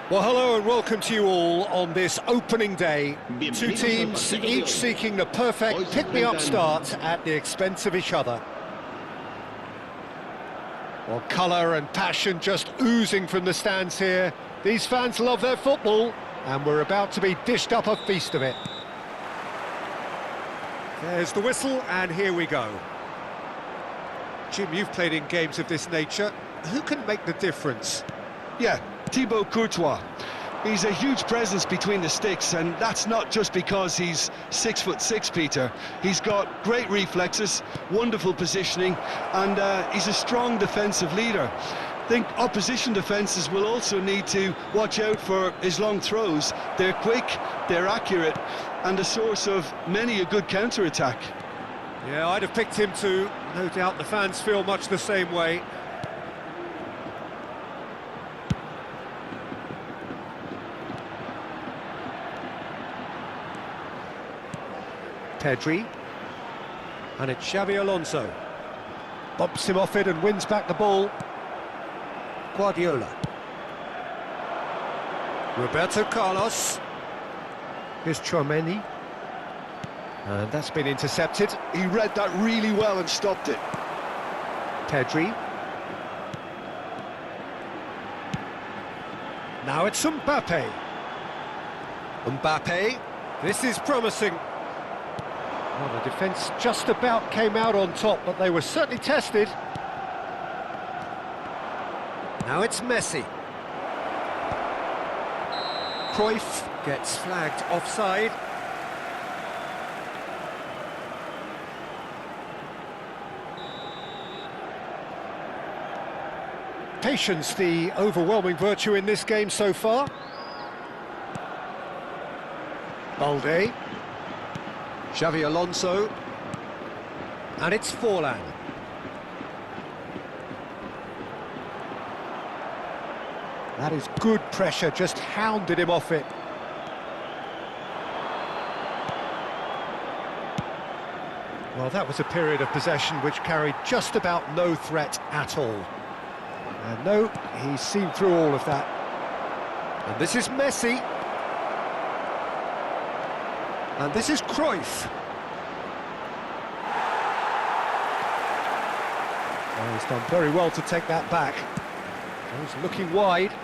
Well, hello and welcome to you all on this opening day. Two teams, each seeking the perfect pick-me-up start at the expense of each other. Well, colour and passion just oozing from the stands here. These fans love their football, and we're about to be dished up a feast of it. There's the whistle, and here we go. Jim, you've played in games of this nature. Who can make the difference? Yeah, Thibaut Courtois. He's a huge presence between the sticks, and that's not just because he's 6'6", Peter. He's got great reflexes, wonderful positioning, and he's a strong defensive leader. I think opposition defences will also need to watch out for his long throws. They're quick, they're accurate, and a source of many a good counter-attack. Yeah, I'd have picked him too. No doubt the fans feel much the same way. Pedri, and it's Xavi Alonso. Bumps him off it and wins back the ball. Guardiola. Roberto Carlos. Here's Tchouaméni. And that's been intercepted. He read that really well and stopped it. Pedri. Now it's Mbappe. Mbappe. This is promising. Well, the defence just about came out on top, but they were certainly tested. Now it's Messi. Cruyff gets flagged offside. Patience, the overwhelming virtue in this game so far. Balde. Xavi Alonso, and it's Forlan. That is good pressure, just hounded him off it. Well, that was a period of possession which carried just about no threat at all. And no, he's seen through all of that. And this is Messi. And this is Cruyff. Oh, he's done very well to take that back. He's looking wide.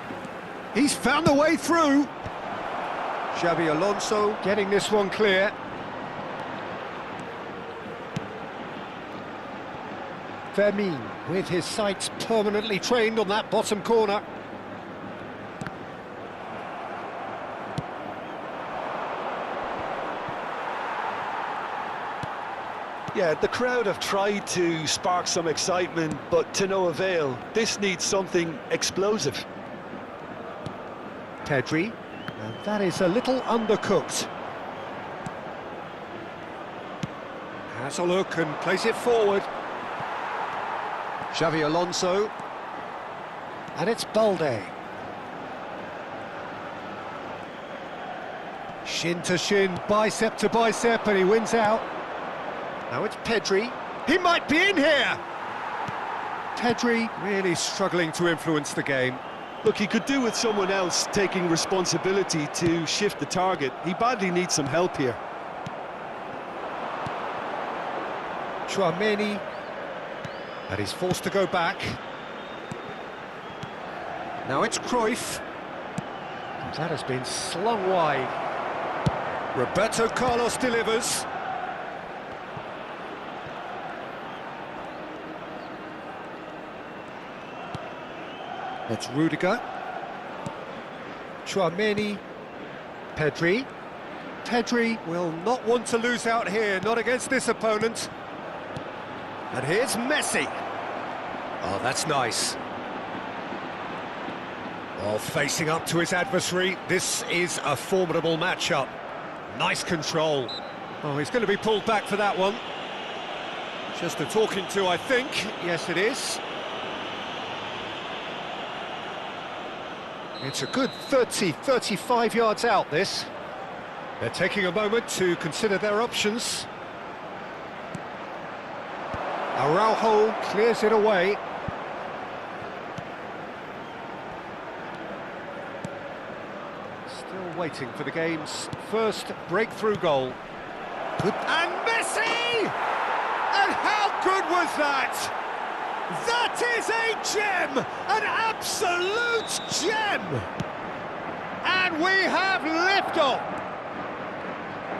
He's found the way through. Xavi Alonso getting this one clear. Fermin with his sights permanently trained on that bottom corner. Yeah, the crowd have tried to spark some excitement, but to no avail. This needs something explosive. Pedri, and that is a little undercooked. Has a look and plays it forward. Xavi Alonso, and it's Balde. Shin to shin, bicep to bicep, and he wins out. Now it's Pedri. He might be in here! Pedri really struggling to influence the game. Look, he could do with someone else taking responsibility to shift the target. He badly needs some help here. Tchouaméni. And he's forced to go back. Now it's Cruyff. And that has been slung wide. Roberto Carlos delivers. It's Rudiger. Tchouaméni. Pedri. Pedri will not want to lose out here, not against this opponent. And here's Messi. Oh, that's nice. Well, facing up to his adversary, this is a formidable matchup. Nice control. Oh, he's going to be pulled back for that one. Just a talking to, I think. Yes, it is. It's a good 30, 35 yards out, this. They're taking a moment to consider their options. Araujo clears it away. Still waiting for the game's first breakthrough goal. Good. And Messi! And how good was that? That is a gem! An absolute gem! And we have liftoff!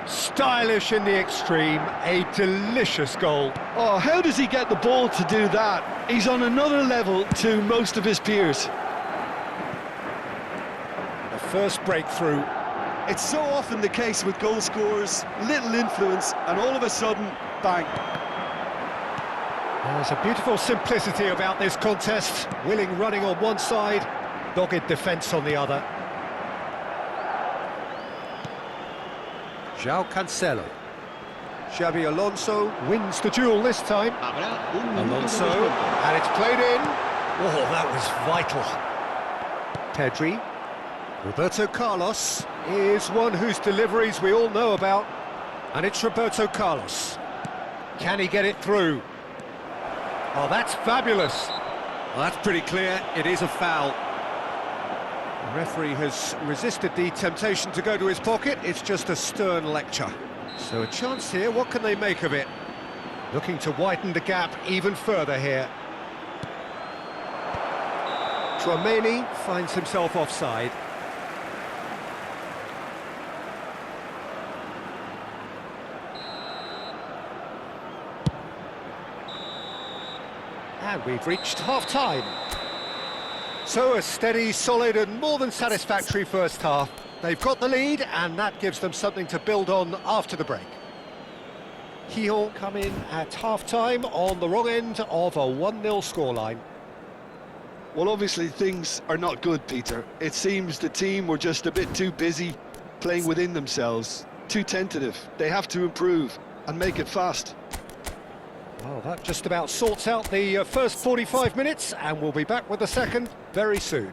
Stylish in the extreme, a delicious goal. Oh, how does he get the ball to do that? He's on another level to most of his peers. The first breakthrough. It's so often the case with goal scorers, little influence, and all of a sudden, bang. There's a beautiful simplicity about this contest. Willing running on one side, dogged defence on the other. João Cancelo. Xabi Alonso wins the duel this time. Alonso, and it's played in. Oh, that was vital. Pedri. Roberto Carlos is one whose deliveries we all know about. And it's Roberto Carlos. Can he get it through? Oh, that's fabulous. Well, that's pretty clear. It is a foul. The referee has resisted the temptation to go to his pocket. It's just a stern lecture. So a chance here. What can they make of it? Looking to widen the gap even further here. Tchouaméni finds himself offside. And we've reached half-time. So a steady, solid and more than satisfactory first half. They've got the lead and that gives them something to build on after the break. Gijón come in at half-time on the wrong end of a 1-0 scoreline. Well, obviously things are not good, Peter. It seems the team were just a bit too busy playing within themselves, too tentative. They have to improve and make it fast. Well, that just about sorts out the first 45 minutes, and we'll be back with the second very soon.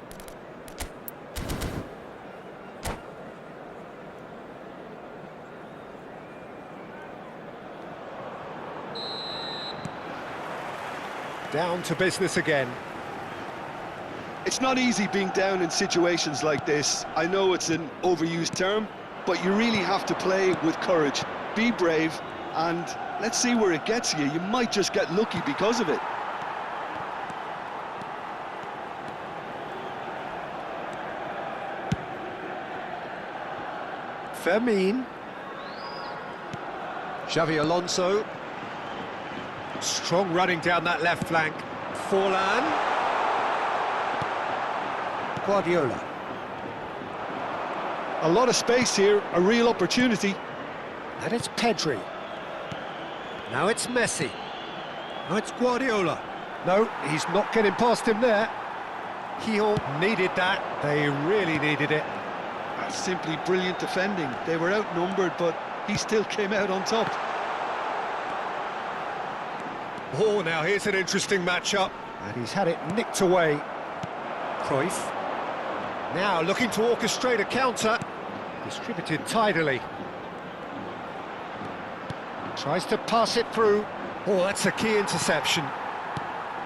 Down to business again. It's not easy being down in situations like this. I know it's an overused term, but you really have to play with courage. Be brave, and let's see where it gets you. You might just get lucky because of it. Fermin. Xabi Alonso. Strong running down that left flank. Forlan. Guardiola. A lot of space here, a real opportunity. And it's Pedri. Now it's Messi. Now it's Guardiola. No, he's not getting past him there. Gijón needed that. They really needed it. That's simply brilliant defending. They were outnumbered, but he still came out on top. Oh, now here's an interesting matchup. And he's had it nicked away. Cruyff. Now looking to orchestrate a counter. Distributed tidily. Tries to pass it through. Oh, that's a key interception.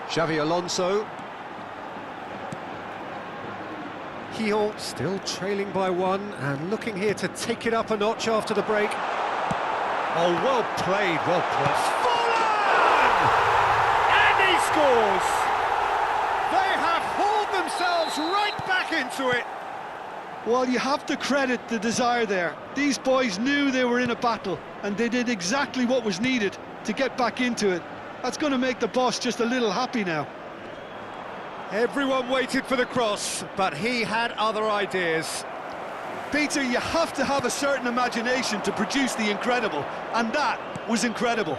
Xabi Alonso. Gijón still trailing by one and looking here to take it up a notch after the break. Oh, well played, well played. Forlan! And he scores! They have hauled themselves right back into it. Well, you have to credit the desire there. These boys knew they were in a battle, and they did exactly what was needed to get back into it. That's going to make the boss just a little happy now. Everyone waited for the cross, but he had other ideas. Peter, you have to have a certain imagination to produce the incredible, and that was incredible.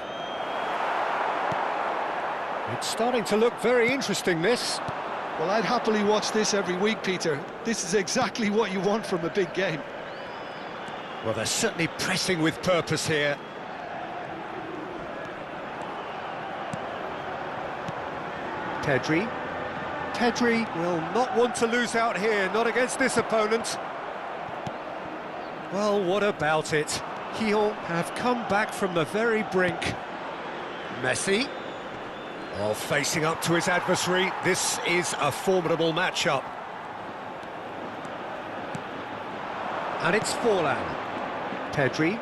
It's starting to look very interesting, this. Well, I'd happily watch this every week, Peter. This is exactly what you want from a big game. Well, they're certainly pressing with purpose here. Pedri. Pedri will not want to lose out here, not against this opponent. Well, what about it? Lyon have come back from the very brink. Messi. While facing up to his adversary, this is a formidable matchup. And it's Forlan. Pedri.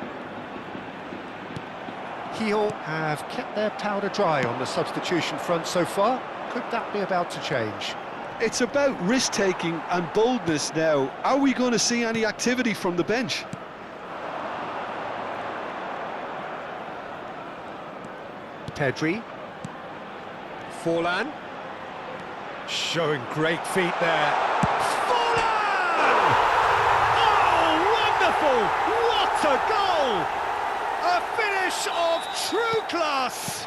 Lyon have kept their powder dry on the substitution front so far. Could that be about to change? It's about risk-taking and boldness now. Are we going to see any activity from the bench? Pedri. Forlan. Showing great feet there. Forlan! Oh, wonderful! What a goal! A finish of true class!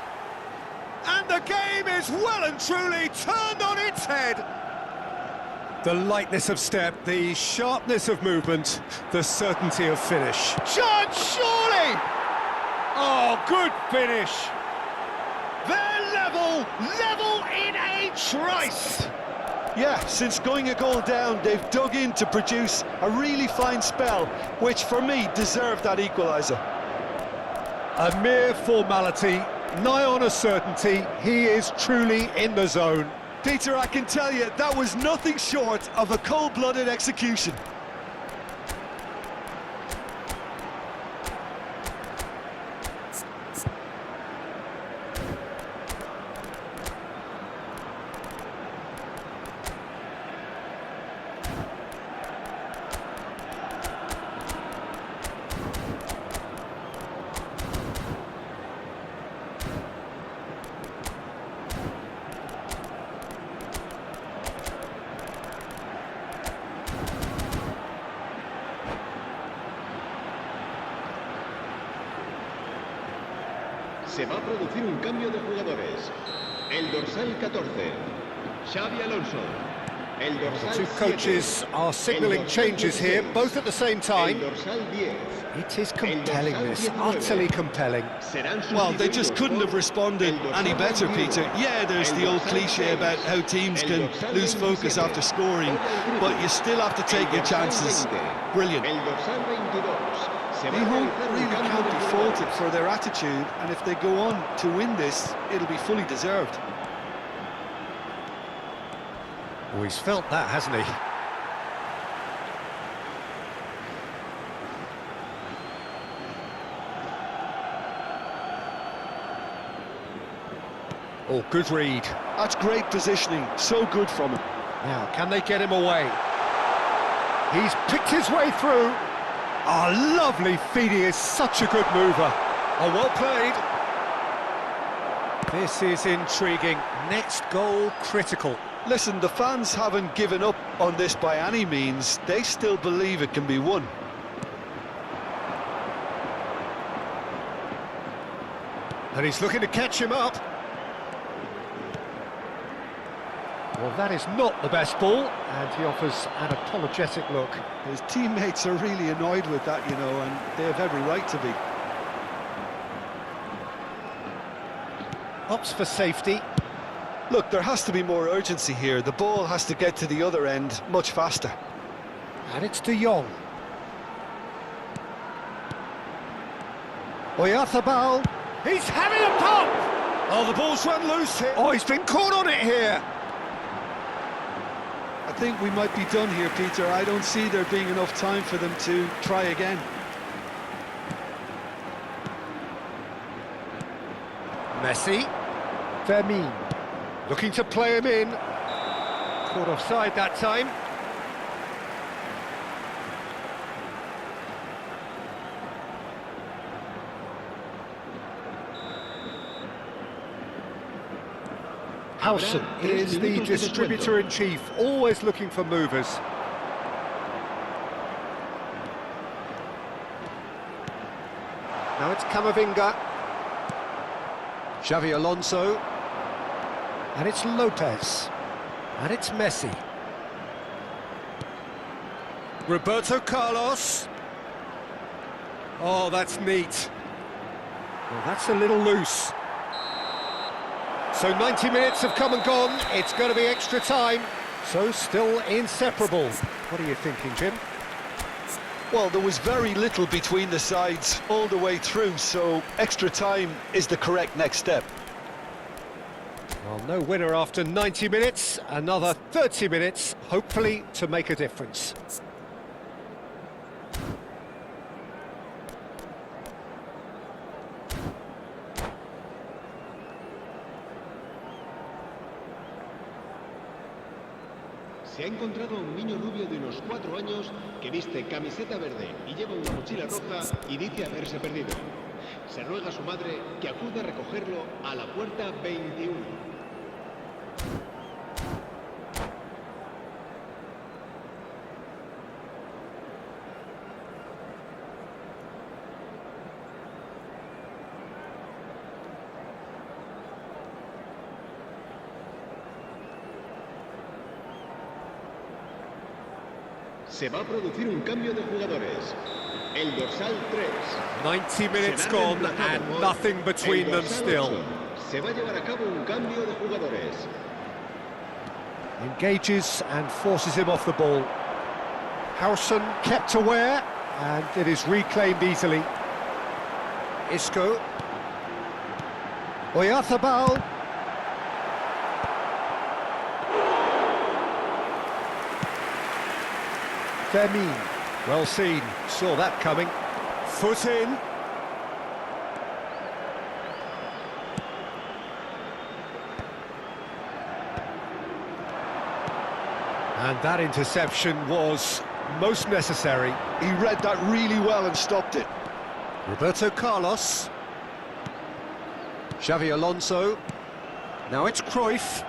And the game is well and truly turned on its head. The lightness of step, the sharpness of movement, the certainty of finish. Chance, surely! Oh, good finish. They're level in a trice. Yeah, since going a goal down, they've dug in to produce a really fine spell, which for me deserved that equaliser. A mere formality, nigh on a certainty. He is truly in the zone. Peter, I can tell you, that was nothing short of a cold-blooded execution. Se va a producir un cambio de jugadores. El dorsal 14, Xavi Alonso. El dorsal Two coaches are signalling changes here, both at the same time. El dorsal 10. It is compelling, this, utterly compelling. Well, they just couldn't have responded any better, Peter. Yeah, there's the old cliche about how teams can lose focus after scoring, but you still have to take your chances. Brilliant. El dorsal 22. Lyon really can't be faulted for their attitude, and if they go on to win this, it'll be fully deserved. Oh, he's felt that, hasn't he? Oh, good read. That's great positioning, so good from him. Now, can they get him away? He's picked his way through. Oh, lovely feed, he is such a good mover. Oh, well played. This is intriguing. Next goal, critical. Listen, the fans haven't given up on this by any means. They still believe it can be won. And he's looking to catch him up. Well, that is not the best ball, and he offers an apologetic look. His teammates are really annoyed with that, you know, and they have every right to be. Opts for safety. Look, there has to be more urgency here. The ball has to get to the other end much faster. And it's De Jong. Oyarzabal. He's having a pop! Oh, the ball's run loose here. Oh, he's been caught on it here. I think we might be done here, Peter. I don't see there being enough time for them to try again. Messi. Vermin. Looking to play him in. Caught offside that time. Howson is the distributor-in-chief, always looking for movers. Now it's Camavinga. Xavi Alonso. And it's Lopez. And it's Messi. Roberto Carlos. Oh, that's neat. Well, that's a little loose. So 90 minutes have come and gone. It's going to be extra time. So still inseparable. What are you thinking, Jim? Well, there was very little between the sides all the way through, so extra time is the correct next step. Well, no winner after 90 minutes. Another 30 minutes, hopefully, to make a difference. Se ha encontrado a un niño rubio de unos 4 años que viste camiseta verde y lleva una mochila roja y dice haberse perdido. Se ruega a su madre que acude a recogerlo a la puerta 21. Se va a producir un cambio de jugadores. El dorsal 3. 90 minutes gone and nothing between them still. Se va a llevar a cabo un cambio de jugadores. Engages and forces him off the ball. Howson kept aware and it is reclaimed easily. Isco. Oyarzábal. Fermin, well seen, saw that coming. Foot in. And that interception was most necessary. He read that really well and stopped it. Roberto Carlos. Xavi Alonso. Now it's Cruyff.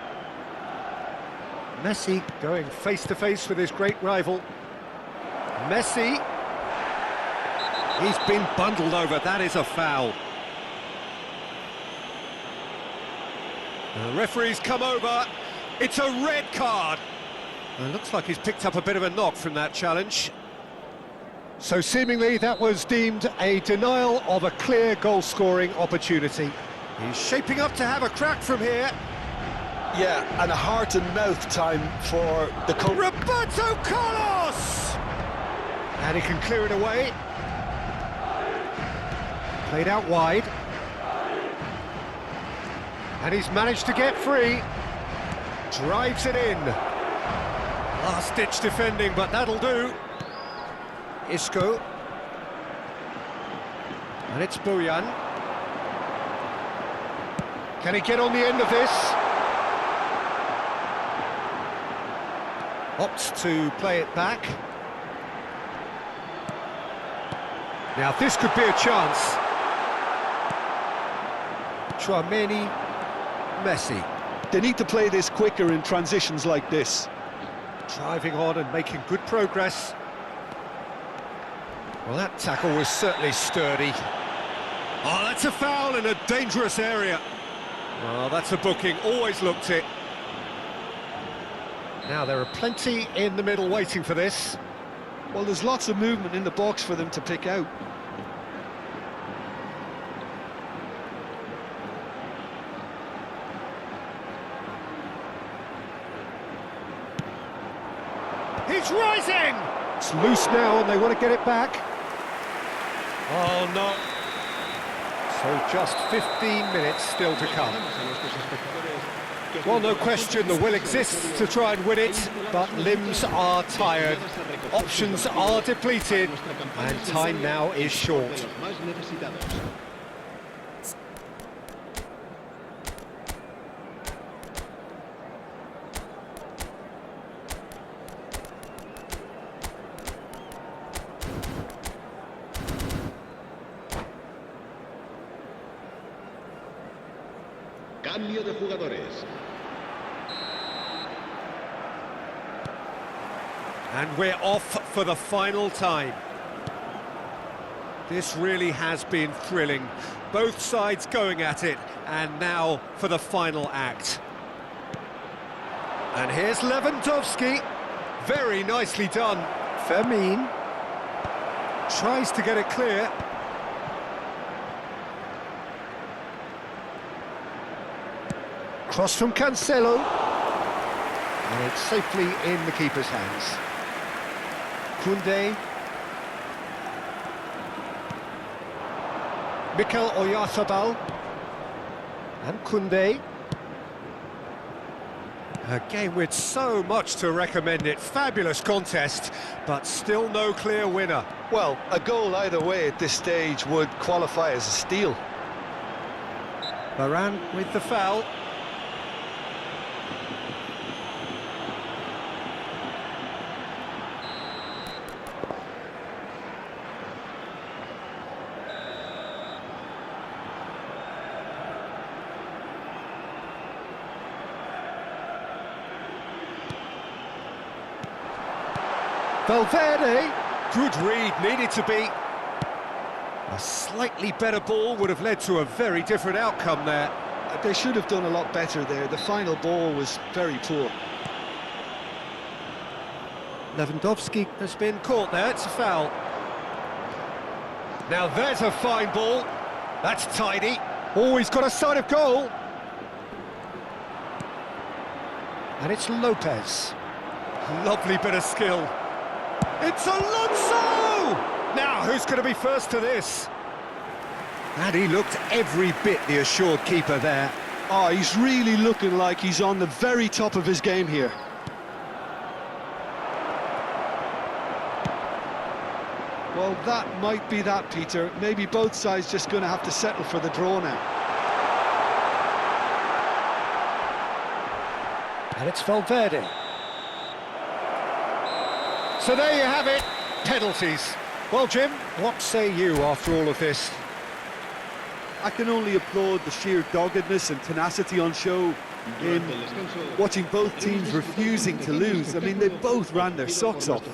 Messi going face-to-face with his great rival. Messi. He's been bundled over, that is a foul. The referee's come over, it's a red card. It looks like he's picked up a bit of a knock from that challenge. So seemingly that was deemed a denial of a clear goal-scoring opportunity. He's shaping up to have a crack from here. Yeah, and a heart and mouth time for the Roberto Carlos! And he can clear it away. Played out wide. And he's managed to get free. Drives it in. Last-ditch defending, but that'll do. Isco. And it's Bojan. Can he get on the end of this? Opts to play it back. Now this could be a chance. Tchouaméni, Messi. They need to play this quicker in transitions like this. Driving on and making good progress. Well, that tackle was certainly sturdy. Oh, that's a foul in a dangerous area. Well, that's a booking, always looked it. Now there are plenty in the middle waiting for this. Well, there's lots of movement in the box for them to pick out. He's rising! It's loose now and they want to get it back. Oh, no. So just 15 minutes still to come. Well, no question, the will exists to try and win it, but limbs are tired, options are depleted, and time now is short. Cambio de jugadores. And we're off for the final time. This really has been thrilling. Both sides going at it, and now for the final act. And here's Lewandowski. Very nicely done. Fermin tries to get it clear. Cross from Cancelo. And it's safely in the keeper's hands. Koundé. Mikel Oyarzabal. And Koundé. A game with so much to recommend it. Fabulous contest, but still no clear winner. Well, a goal either way at this stage would qualify as a steal. Varane with the foul. Valverde, good read, needed to be. A slightly better ball would have led to a very different outcome there. They should have done a lot better there. The final ball was very poor. Lewandowski has been caught there, it's a foul. Now there's a fine ball. That's tidy. Oh, he's got a sight of goal. And it's Lopez. Lovely bit of skill. It's Alonso! Now, who's going to be first to this? And he looked every bit the assured keeper there. Oh, he's really looking like he's on the very top of his game here. Well, that might be that, Peter. Maybe both sides just going to have to settle for the draw now. And it's Valverde. So there you have it, penalties. Well, Jim, what say you after all of this? I can only applaud the sheer doggedness and tenacity on show in watching both teams refusing to lose. I mean, they both ran their socks off.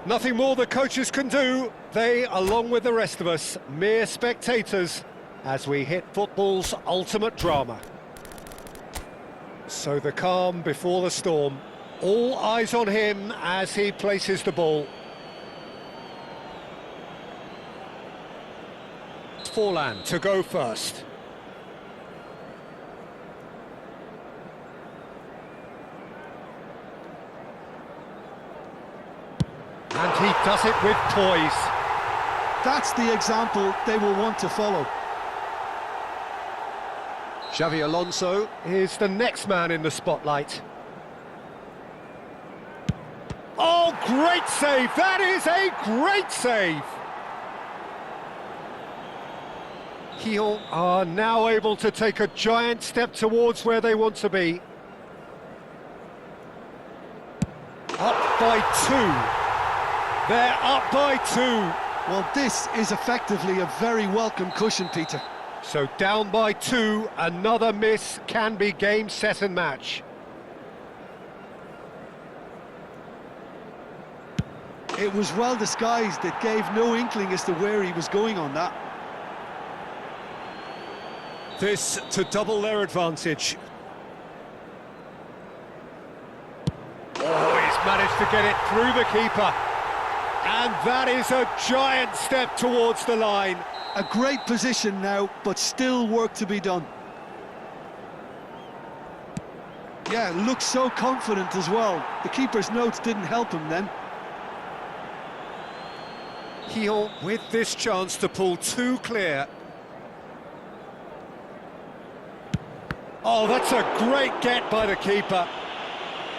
Nothing more the coaches can do. They, along with the rest of us, mere spectators, as we hit football's ultimate drama. So the calm before the storm. All eyes on him as he places the ball. Forlan to go first. And he does it with poise. That's the example they will want to follow. Xavi Alonso is the next man in the spotlight. Oh, great save! That is a great save! Lyon are now able to take a giant step towards where they want to be. Up by 2. They're up by 2. Well, this is effectively a very welcome cushion, Peter. So down by 2, another miss can be game, set and match. It was well disguised, it gave no inkling as to where he was going on that. This to double their advantage. Oh, he's managed to get it through the keeper. And that is a giant step towards the line. A great position now, but still work to be done. Yeah, looks so confident as well. The keeper's notes didn't help him then. Lyon with this chance to pull 2 clear. Oh, that's a great get by the keeper.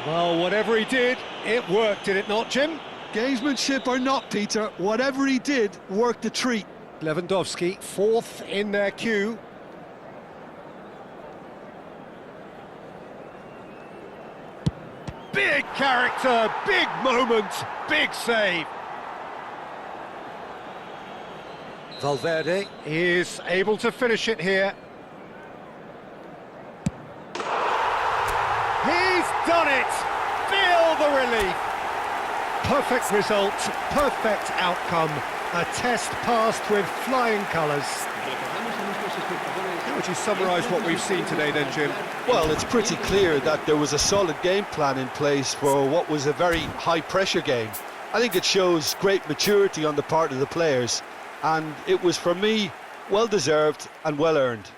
Well, whatever he did, it worked, did it not, Jim? Gamesmanship or not, Peter, whatever he did worked a treat. Lewandowski, 4th in their queue. Big character, big moment, big save. Valverde is able to finish it here. He's done it! Feel the relief! Perfect result, perfect outcome. A test passed with flying colours. How would you summarise what we've seen today then, Jim? Well, it's pretty clear that there was a solid game plan in place for what was a very high-pressure game. I think it shows great maturity on the part of the players, and it was, for me, well-deserved and well-earned.